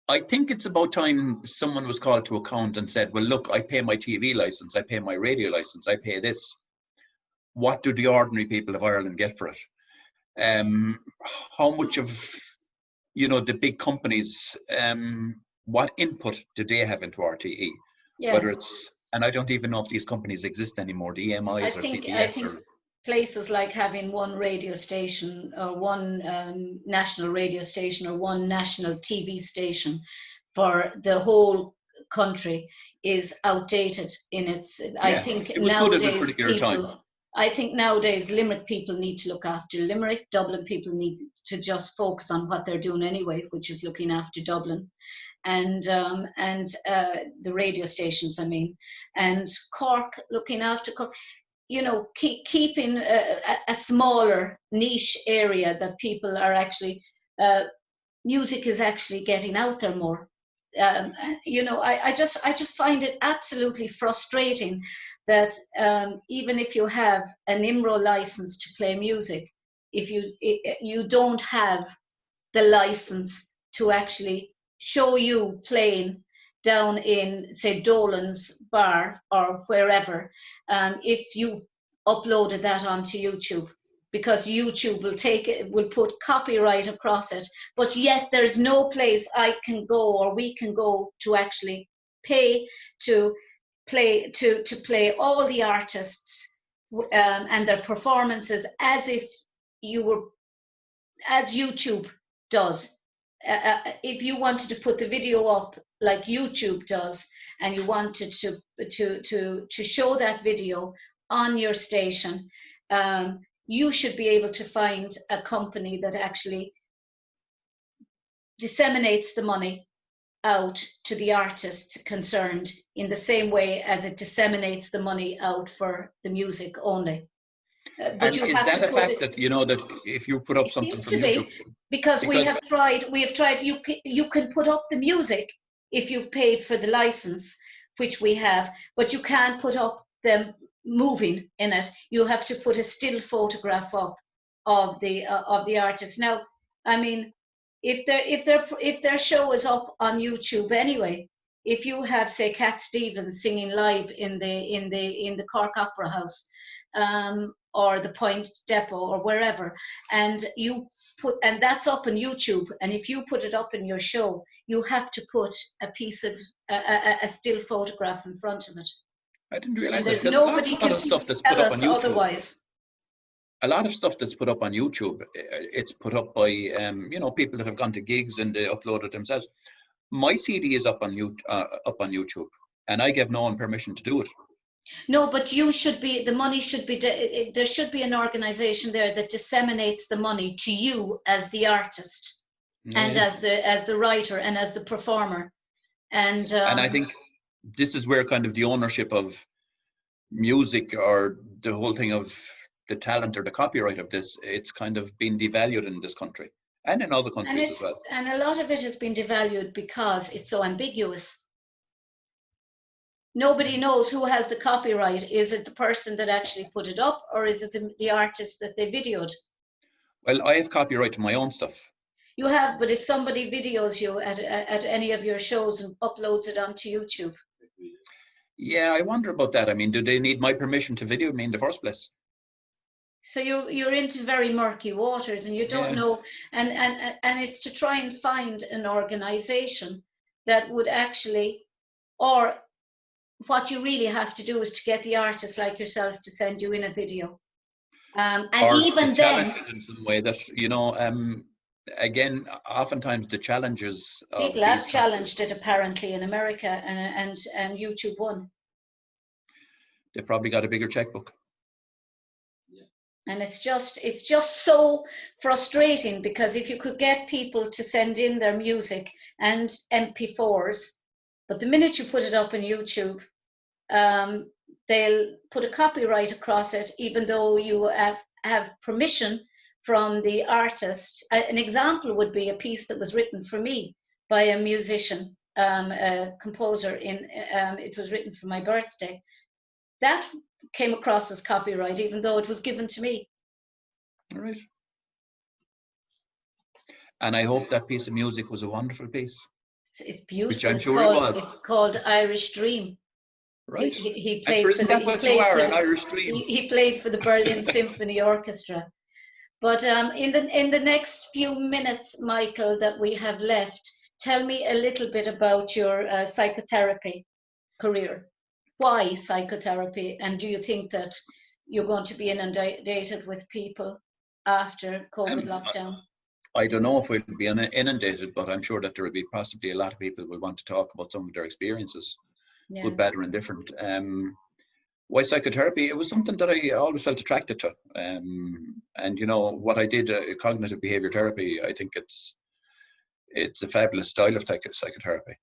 I think it's about time someone was called to account and said, well, look, I pay my TV license, I pay my radio license, I pay this. What do the ordinary people of Ireland get for it? How much of, you know, the big companies, what input do they have into RTE? Yeah. Whether it's, and I don't even know if these companies exist anymore, the EMIs or CBS. I think places like having one radio station or one national radio station or one national TV station for the whole country is outdated in its. Yeah, I think it was nowadays good at a particular time. I think nowadays Limerick people need to look after Limerick. Dublin people need to just focus on what they're doing anyway, which is looking after Dublin, and the radio stations. I mean, and Cork looking after Cork. You know, keeping a smaller niche area that people are actually, music is actually getting out there more. You know, I just find it absolutely frustrating that even if you have an IMRO license to play music, if you don't have the license to actually show you playing down in, say, Dolan's bar or wherever, if you've uploaded that onto YouTube, because YouTube will take it, will put copyright across it, but yet there's no place I can go or we can go to actually pay to play all the artists and their performances as if you were, as YouTube does. If you wanted to put the video up like YouTube does, and you wanted to show that video on your station, you should be able to find a company that actually disseminates the money out to the artists concerned in the same way as it disseminates the money out for the music only. But and you is have that to a put fact that, you know, that if you put up something from YouTube, because we have tried, you can put up the music if you've paid for the license, which we have, but you can't put up them moving in it. You have to put a still photograph up of the artist. Now, I mean, if their show is up on YouTube anyway, if you have, say, Cat Stevens singing live in the Cork Opera House, or the Point Depot or wherever, and that's up on YouTube, and if you put it up in your show, you have to put a piece of a still photograph in front of it. I didn't realize there's that. Nobody a lot of stuff that's put up on YouTube. Otherwise. A lot of stuff that's put up on YouTube, it's put up by you know, people that have gone to gigs and they upload it themselves. My CD is up on YouTube. and I gave no one permission to do it. No, but you should be, the money should be, there should be an organization there that disseminates the money to you as the artist and as the writer and as the performer. And I think this is where kind of the ownership of music, or the whole thing of the talent or the copyright of this, it's kind of been devalued in this country and in other countries as well. And a lot of it has been devalued because it's so ambiguous. Nobody knows who has the copyright. Is it the person that actually put it up, or is it the artist that they videoed? Well, I have copyright to my own stuff. You have, but if somebody videos you at any of your shows and uploads it onto YouTube. Yeah, I wonder about that. I mean, do they need my permission to video me in the first place? So you're into very murky waters, and you don't know, and it's to try and find an organization that would actually, or what you really have to do is to get the artist like yourself to send you in a video. And or even then, in some way that, you know, again, oftentimes the challenges people have challenged it apparently in America, and YouTube won. They've probably got a bigger checkbook. And it's just so frustrating, because if you could get people to send in their music and MP4s, but the minute you put it up on YouTube, they'll put a copyright across it, even though you have permission from the artist. An example would be a piece that was written for me by a musician, a composer. It was written for my birthday. That came across as copyright, even though it was given to me. All right. And I hope that piece of music was a wonderful piece. It's beautiful. Which I'm sure it was. It's called Irish Dream. Right. He played for the Irish Dream. He played for the Berlin Symphony Orchestra. But in the next few minutes, Michael, that we have left, tell me a little bit about your psychotherapy career. Why psychotherapy? And do you think that you're going to be inundated with people after COVID lockdown? I don't know if we'll be inundated, but I'm sure that there will be possibly a lot of people who will want to talk about some of their experiences, good, bad, or indifferent. Why psychotherapy? It was something that I always felt attracted to. And you know, what I did, cognitive behavior therapy, I think it's a fabulous style of psychotherapy.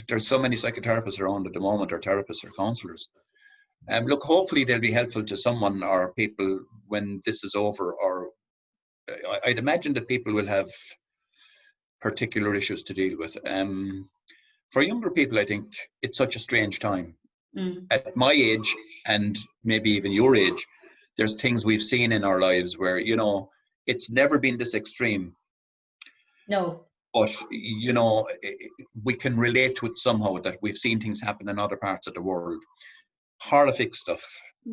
There's so many psychotherapists around at the moment, or therapists or counselors. Look, hopefully they'll be helpful to someone or people when this is over, or I'd imagine that people will have particular issues to deal with. For younger people, I think it's such a strange time. At my age, and maybe even your age, there's things we've seen in our lives where, you know, it's never been this extreme. No. But, you know, we can relate to it somehow, that we've seen things happen in other parts of the world. Horrific stuff,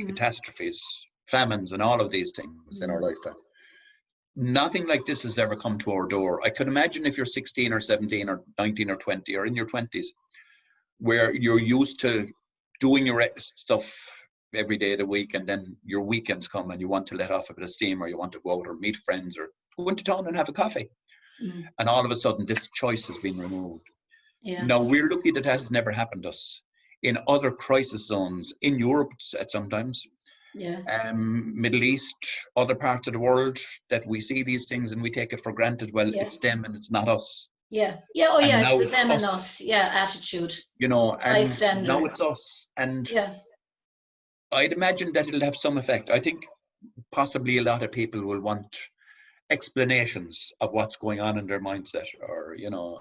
catastrophes, famines, and all of these things in our lifetime. Nothing like this has ever come to our door. I could imagine if you're 16 or 17 or 19 or 20 or in your 20s, where you're used to doing your stuff every day of the week, and then your weekends come and you want to let off a bit of steam, or you want to go out or meet friends or go into town and have a coffee. And all of a sudden this choice has been removed. Now, we're lucky that has never happened to us. In other crisis zones, in Europe at sometimes, Middle East, other parts of the world, that we see these things and we take it for granted. Well, it's them and it's not us. It's the them and us. Attitude. You know, and now it's us. And I'd imagine that it'll have some effect. I think possibly a lot of people will want explanations of what's going on in their mindset, or, you know,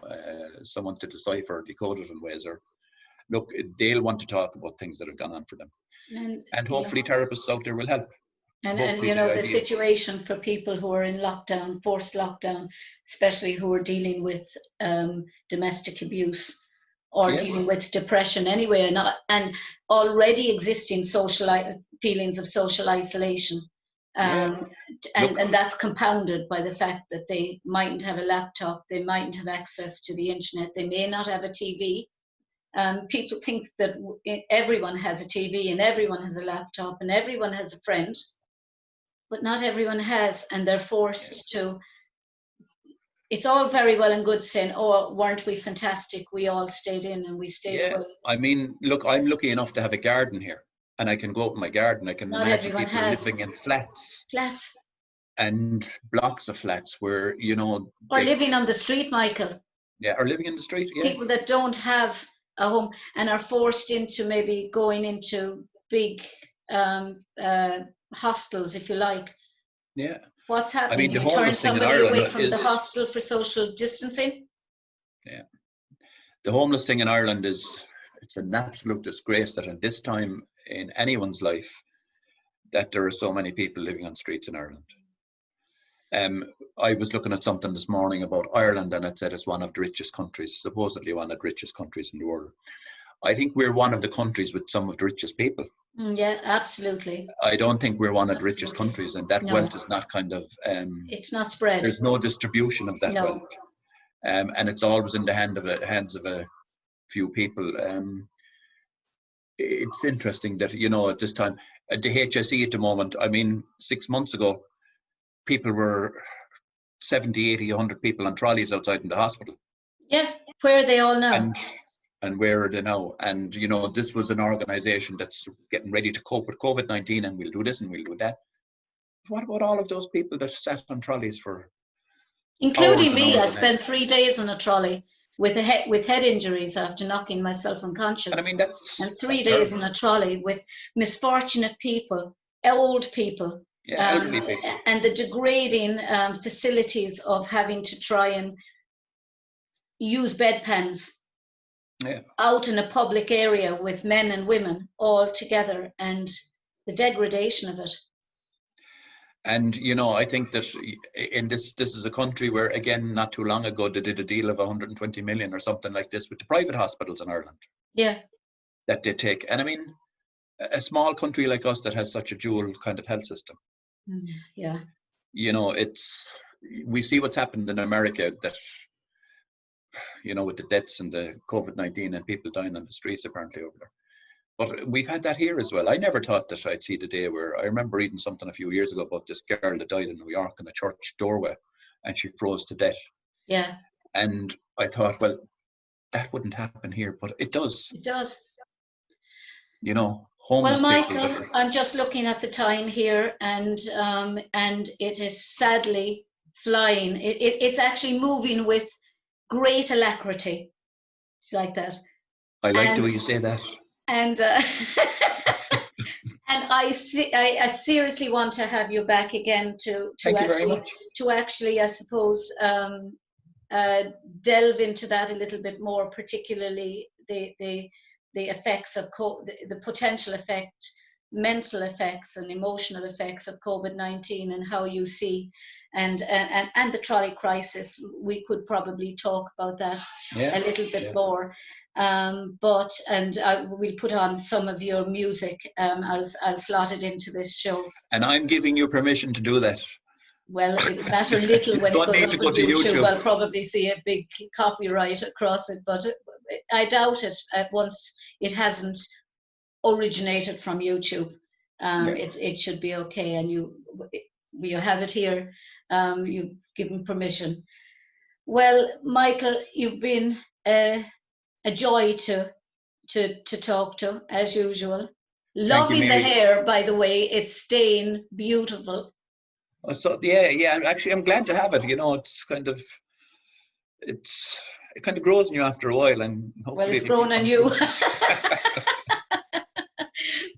someone to decipher, decode it in ways, or look, they'll want to talk about things that have gone on for them. And hopefully therapists out there will help. And you know, the situation for people who are in lockdown, forced lockdown, especially who are dealing with domestic abuse, or dealing with depression anyway, and already existing feelings of social isolation. And that's compounded by the fact that they mightn't have a laptop, they mightn't have access to the internet, they may not have a TV. People think that everyone has a TV and everyone has a laptop and everyone has a friend, but not everyone has, and they're forced to. it's all very well and good saying, oh, weren't we fantastic? We all stayed in and we stayed away. I mean, look, I'm lucky enough to have a garden here, and I can go up in my garden. I can Not imagine everyone people has. living in flats Flats. and blocks of flats where, you know, Or living on the street, Michael. Yeah, or living in the street. Yeah. People that don't have a home and are forced into maybe going into big hostels, if you like. Yeah. What's happening? I mean, Do the you turn homeless thing in somebody Ireland away from the is- hostel for social distancing? Yeah. The homeless thing in Ireland it's an absolute disgrace that at this time in anyone's life that there are so many people living on streets in Ireland. I was looking at something this morning about Ireland, and it said it's one of the richest countries, supposedly one of the richest countries in the world. I think we're one of the countries with some of the richest people. Yeah, absolutely. I don't think we're one of the richest countries, and that No. wealth is not kind of... it's not spread. There's no distribution of that No. wealth. And it's always in the hands of a few people. It's interesting that, you know, at this time, at the HSE at the moment, I mean, 6 months ago, people were 70, 80, 100 people on trolleys outside in the hospital. Yeah, where are they all now? And where are they now? And, you know, this was an organisation that's getting ready to cope with COVID-19, and we'll do this and we'll do that. What about all of those people that sat on trolleys for including hours me? and I hours spent 3 days on a trolley with head injuries after knocking myself unconscious. And I mean, and 3 days terrible. in a trolley with misfortunate people, old people, elderly people. and the degrading facilities of having to try and use bedpans out in a public area with men and women all together, and the degradation of it. And, you know, I think that in this is a country where, again, not too long ago, they did a deal of 120 million or something like this with the private hospitals in Ireland. Yeah. That they take. And I mean, a small country like us that has such a dual kind of health system. Yeah. You know, we see what's happened in America, that, you know, with the deaths and the COVID-19 and people dying on the streets apparently over there. But we've had that here as well. I never thought that I'd see the day where... I remember reading something a few years ago about this girl that died in New York in a church doorway, and she froze to death. Yeah. And I thought, well, that wouldn't happen here, but it does. It does. You know, homeless well, people. Michael, I'm just looking at the time here, and it is sadly flying. It's actually moving with great alacrity, like that. I like the way you say that. And and I seriously want to have you back again to actually, I suppose, delve into that a little bit more, particularly the effects of the potential effect, mental effects and emotional effects of COVID-19, and how you see and the trolley crisis. We could probably talk about that a little bit more. But we'll put on some of your music. I'll slot it into this show. And I'm giving you permission to do that. Well, it matter little when it goes up on YouTube. I'll probably see a big copyright across it, but I doubt it. Once it hasn't originated from YouTube, it should be okay. And you have it here. You've given permission. Well, Michael, you've been a joy to talk to, as usual. Loving the hair, by the way. It's staying beautiful. So yeah. Actually, I'm glad to have it. You know, it kind of grows on you after a while, and hopefully well, it's grown on you.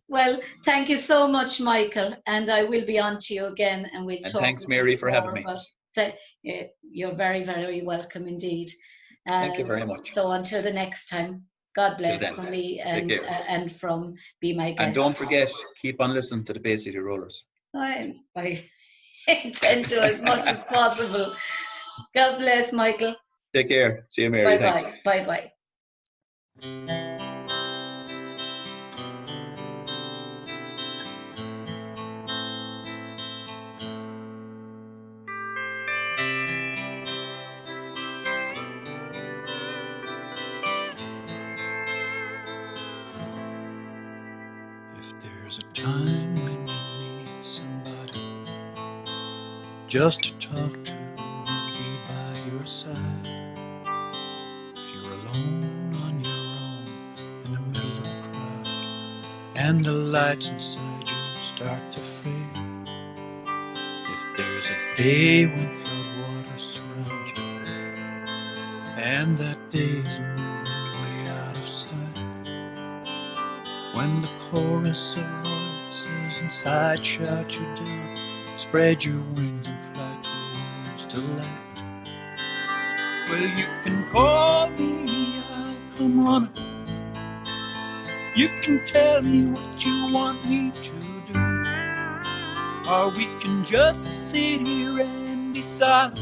Well, thank you so much, Michael, and I will be on to you again, and we'll talk. Thanks, Mary, for having me. You're very, very welcome indeed. Thank you very much. So until the next time, God bless from me and from Be My Guest. And don't forget, keep on listening to the Bay City Rollers. I intend to as much as possible. God bless, Michael. Take care. See you, Mary. Bye-bye. Thanks. Bye-bye. There's a time when you need somebody just to talk to and be by your aside. If you're alone on your own in the middle of a crowd, and the lights inside you start to fade. If there's a day when floodwaters surround you, and that day's moving way out of sight, when the chorus of voices inside shout you down, spread your wings and fly towards the light. Well, you can call me, I'll come running. You can tell me what you want me to do, or we can just sit here and be silent.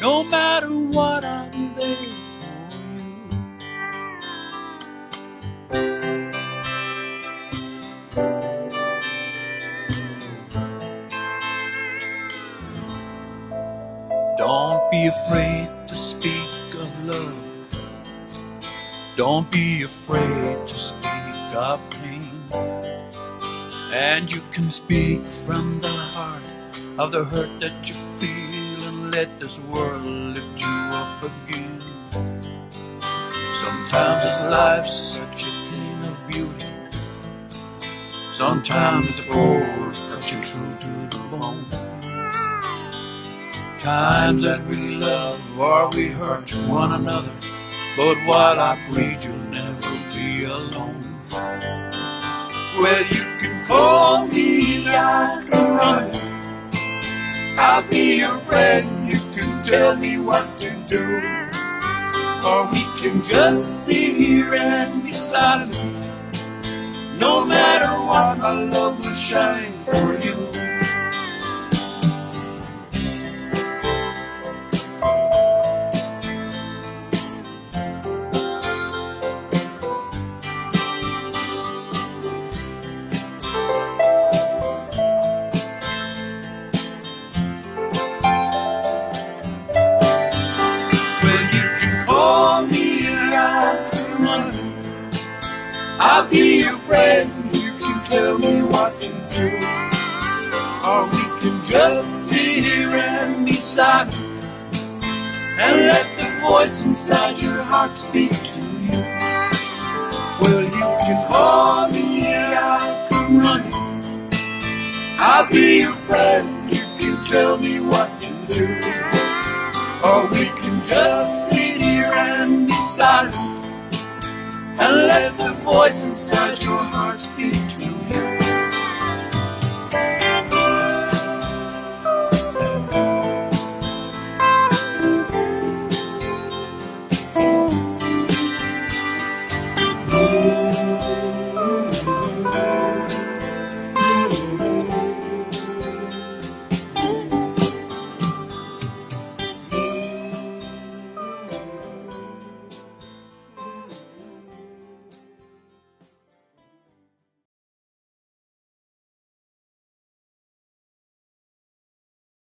No matter what, I'll be there for you. Don't be afraid to speak of love. Don't be afraid to speak of pain. And you can speak from the heart of the hurt that you feel, and let this world lift you up again. Sometimes this life's such a thing of beauty. Sometimes the cold cuts you true to the bone. Times that we love or we hurt one another, but while I breathe you'll never be alone. Well, you can call me, I'll come running. I'll be your friend, you can tell me what to do, or we can just sit here and be silent. No matter what, my love will shine for you. I'll be your friend, you can tell me what to do, or we can just sit here and be silent, and let the voice inside your heart speak to you. Well, you can call me, I'll come running. I'll be your friend, you can tell me what to do, or we can just sit here and be silent, and let the voice inside your heart speak to you.